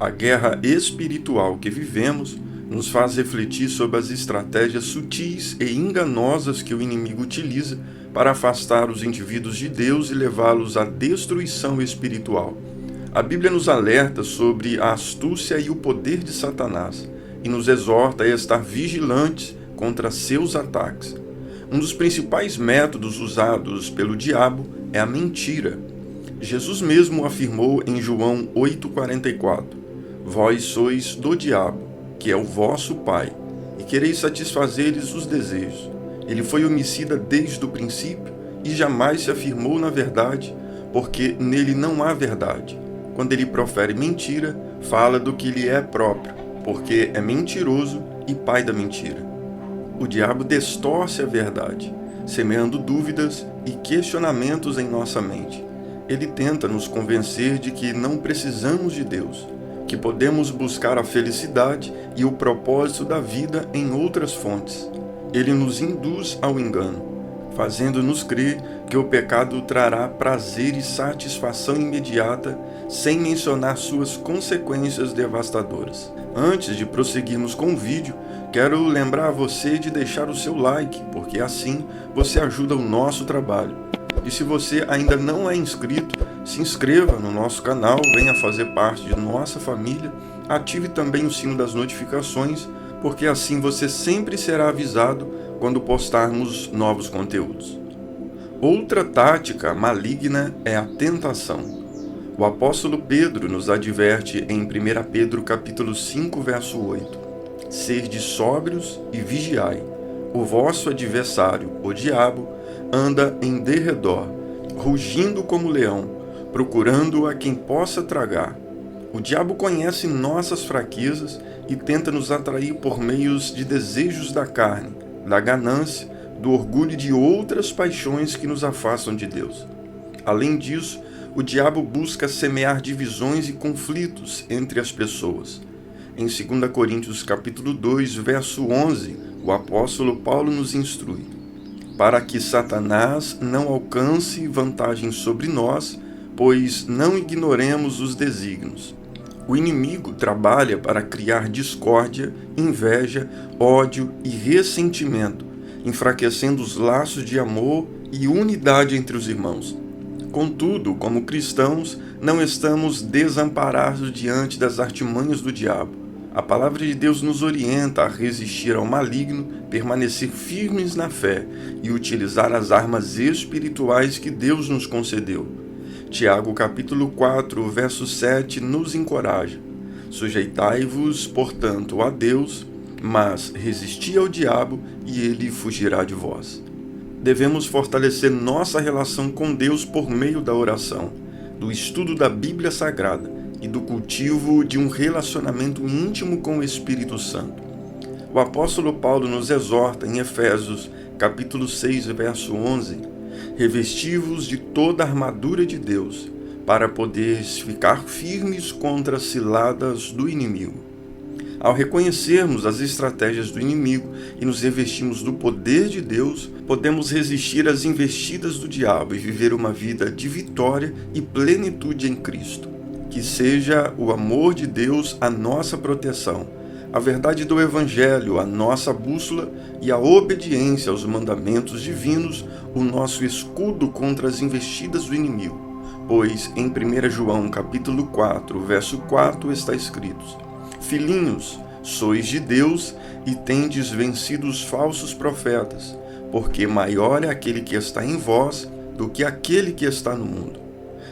A guerra espiritual que vivemos nos faz refletir sobre as estratégias sutis e enganosas que o inimigo utiliza para afastar os indivíduos de Deus e levá-los à destruição espiritual. A Bíblia nos alerta sobre a astúcia e o poder de Satanás e nos exorta a estar vigilantes contra seus ataques. Um dos principais métodos usados pelo diabo é a mentira. Jesus mesmo afirmou em João 8,44: Vós sois do diabo, que é o vosso pai, e quereis satisfazer-lhes os desejos. Ele foi homicida desde o princípio e jamais se afirmou na verdade, porque nele não há verdade. Quando ele profere mentira, fala do que lhe é próprio, porque é mentiroso e pai da mentira. O diabo distorce a verdade, semeando dúvidas e questionamentos em nossa mente. Ele tenta nos convencer de que não precisamos de Deus, que podemos buscar a felicidade e o propósito da vida em outras fontes. Ele nos induz ao engano, fazendo-nos crer que o pecado trará prazer e satisfação imediata, sem mencionar suas consequências devastadoras. Antes de prosseguirmos com o vídeo, quero lembrar você de deixar o seu like, porque assim você ajuda o nosso trabalho. E se você ainda não é inscrito, se inscreva no nosso canal, venha fazer parte de nossa família, ative também o sino das notificações, porque assim você sempre será avisado quando postarmos novos conteúdos. Outra tática maligna é a tentação. O apóstolo Pedro nos adverte em 1 Pedro capítulo 5, verso 8: Sede sóbrios e vigiai. O vosso adversário, o diabo, anda em derredor, rugindo como leão, procurando a quem possa tragar. O diabo conhece nossas fraquezas e tenta nos atrair por meios de desejos da carne, da ganância, do orgulho e de outras paixões que nos afastam de Deus. Além disso, o diabo busca semear divisões e conflitos entre as pessoas. Em 2 Coríntios capítulo 2, verso 11, o apóstolo Paulo nos instrui: para que Satanás não alcance vantagem sobre nós, pois não ignoremos os desígnios. O inimigo trabalha para criar discórdia, inveja, ódio e ressentimento, enfraquecendo os laços de amor e unidade entre os irmãos. Contudo, como cristãos, não estamos desamparados diante das artimanhas do diabo. A palavra de Deus nos orienta a resistir ao maligno, permanecer firmes na fé e utilizar as armas espirituais que Deus nos concedeu. Tiago capítulo 4, verso 7 nos encoraja: Sujeitai-vos, portanto, a Deus, mas resisti ao diabo e ele fugirá de vós. Devemos fortalecer nossa relação com Deus por meio da oração, do estudo da Bíblia Sagrada e do cultivo de um relacionamento íntimo com o Espírito Santo. O apóstolo Paulo nos exorta em Efésios capítulo 6, verso 11: Revesti-vos de toda a armadura de Deus, para poderes ficar firmes contra as ciladas do inimigo. Ao reconhecermos as estratégias do inimigo e nos revestirmos do poder de Deus, podemos resistir às investidas do diabo e viver uma vida de vitória e plenitude em Cristo. Que seja o amor de Deus a nossa proteção, a verdade do Evangelho a nossa bússola e a obediência aos mandamentos divinos o nosso escudo contra as investidas do inimigo. Pois em 1 João capítulo 4, verso 4 está escrito: Filhinhos, sois de Deus e tendes vencido os falsos profetas, porque maior é aquele que está em vós do que aquele que está no mundo.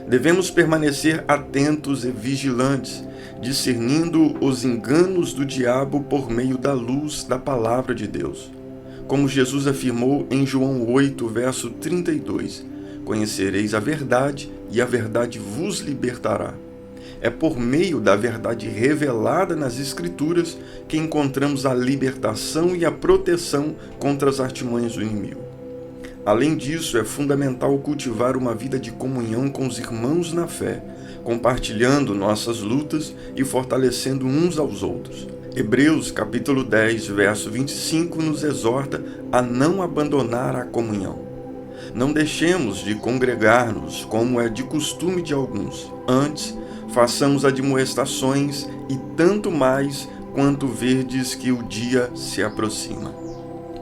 Devemos permanecer atentos e vigilantes, discernindo os enganos do diabo por meio da luz da palavra de Deus. Como Jesus afirmou em João 8, verso 32, Conhecereis a verdade e a verdade vos libertará. É por meio da verdade revelada nas Escrituras que encontramos a libertação e a proteção contra as artimanhas do inimigo. Além disso, é fundamental cultivar uma vida de comunhão com os irmãos na fé, compartilhando nossas lutas e fortalecendo uns aos outros. Hebreus capítulo 10, verso 25 nos exorta a não abandonar a comunhão. Não deixemos de congregar-nos, como é de costume de alguns. Antes, façamos admoestações e tanto mais quanto verdes que o dia se aproxima.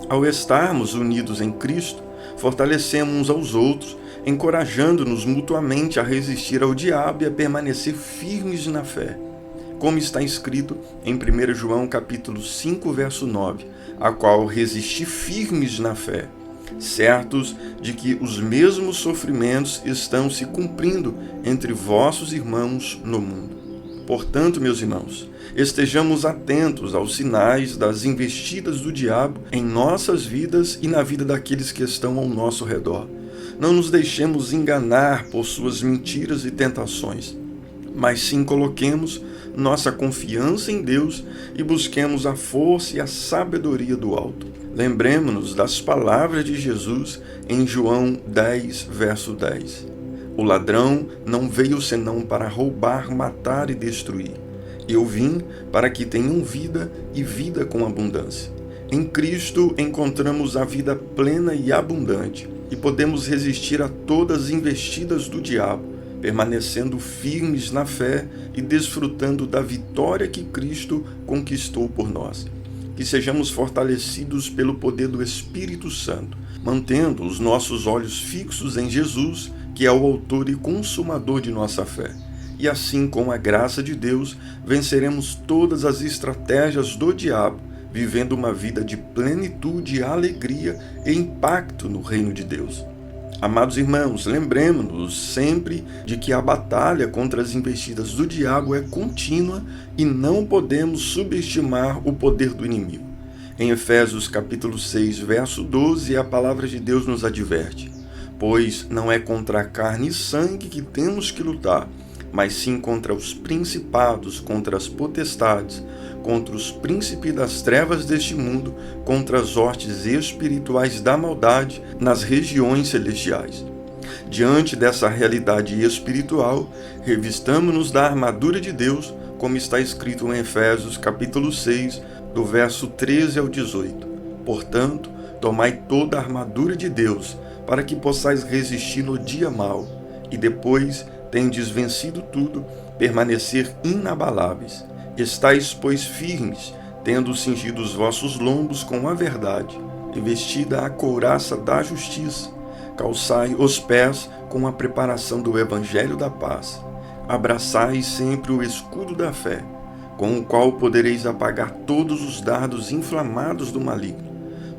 Ao estarmos unidos em Cristo, fortalecemos uns aos outros, encorajando-nos mutuamente a resistir ao diabo e a permanecer firmes na fé. Como está escrito em 1 João capítulo 5, verso 9, a qual resisti firmes na fé, certos de que os mesmos sofrimentos estão se cumprindo entre vossos irmãos no mundo. Portanto, meus irmãos, estejamos atentos aos sinais das investidas do diabo em nossas vidas e na vida daqueles que estão ao nosso redor. Não nos deixemos enganar por suas mentiras e tentações, mas sim coloquemos nossa confiança em Deus e busquemos a força e a sabedoria do alto. Lembremos-nos das palavras de Jesus em João 10, verso 10. O ladrão não veio senão para roubar, matar e destruir. Eu vim para que tenham vida e vida com abundância. Em Cristo encontramos a vida plena e abundante e podemos resistir a todas as investidas do diabo, permanecendo firmes na fé e desfrutando da vitória que Cristo conquistou por nós. Que sejamos fortalecidos pelo poder do Espírito Santo, mantendo os nossos olhos fixos em Jesus, que é o autor e consumador de nossa fé. E assim, com a graça de Deus, venceremos todas as estratégias do diabo, vivendo uma vida de plenitude, alegria e impacto no reino de Deus. Amados irmãos, lembremos-nos sempre de que a batalha contra as investidas do diabo é contínua e não podemos subestimar o poder do inimigo. Em Efésios capítulo 6, verso 12, a palavra de Deus nos adverte: pois não é contra a carne e sangue que temos que lutar, mas sim contra os principados, contra as potestades, contra os príncipes das trevas deste mundo, contra as hostes espirituais da maldade nas regiões celestiais. Diante dessa realidade espiritual, revistamo-nos da armadura de Deus, como está escrito em Efésios capítulo 6, do verso 13 ao 18. Portanto, tomai toda a armadura de Deus, para que possais resistir no dia mau, e depois, tendes vencido tudo, permanecer inabaláveis. Estais, pois, firmes, tendo cingido os vossos lombos com a verdade, e vestida a couraça da justiça, calçai os pés com a preparação do evangelho da paz, abraçai sempre o escudo da fé, com o qual podereis apagar todos os dardos inflamados do maligno.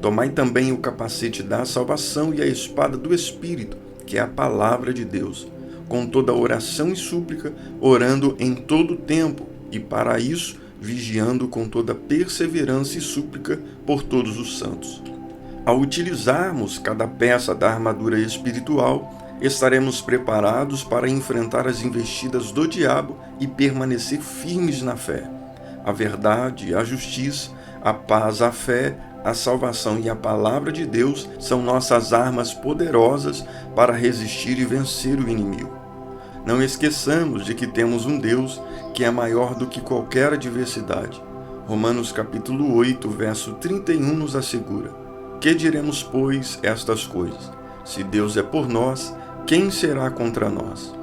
Tomai também o capacete da salvação e a espada do Espírito, que é a palavra de Deus, com toda oração e súplica, orando em todo tempo, e para isso, vigiando com toda perseverança e súplica por todos os santos. Ao utilizarmos cada peça da armadura espiritual, estaremos preparados para enfrentar as investidas do diabo e permanecer firmes na fé. A verdade, a justiça, a paz, a fé, a salvação e a palavra de Deus são nossas armas poderosas para resistir e vencer o inimigo. Não esqueçamos de que temos um Deus que é maior do que qualquer adversidade. Romanos capítulo 8, verso 31 nos assegura: que diremos, pois, estas coisas? Se Deus é por nós, quem será contra nós?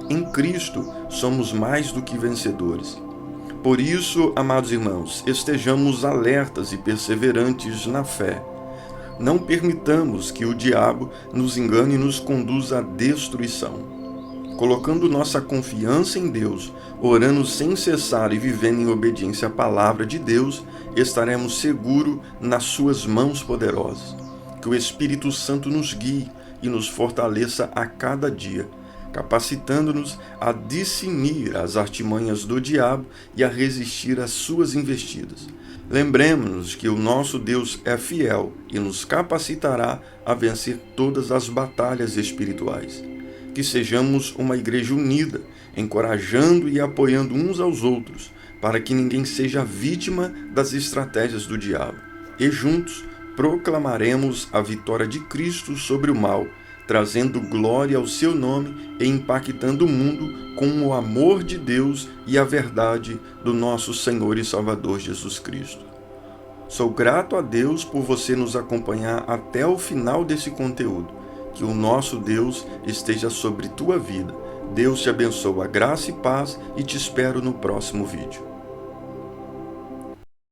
Em Cristo somos mais do que vencedores. Por isso, amados irmãos, estejamos alertas e perseverantes na fé. Não permitamos que o diabo nos engane e nos conduza à destruição. Colocando nossa confiança em Deus, orando sem cessar e vivendo em obediência à palavra de Deus, estaremos seguros nas suas mãos poderosas. Que o Espírito Santo nos guie e nos fortaleça a cada dia, capacitando-nos a discernir as artimanhas do diabo e a resistir às suas investidas. Lembremos-nos que o nosso Deus é fiel e nos capacitará a vencer todas as batalhas espirituais. Que sejamos uma igreja unida, encorajando e apoiando uns aos outros, para que ninguém seja vítima das estratégias do diabo. E juntos proclamaremos a vitória de Cristo sobre o mal, trazendo glória ao seu nome e impactando o mundo com o amor de Deus e a verdade do nosso Senhor e Salvador Jesus Cristo. Sou grato a Deus por você nos acompanhar até o final desse conteúdo. Que o nosso Deus esteja sobre tua vida. Deus te abençoe, a graça e paz, e te espero no próximo vídeo.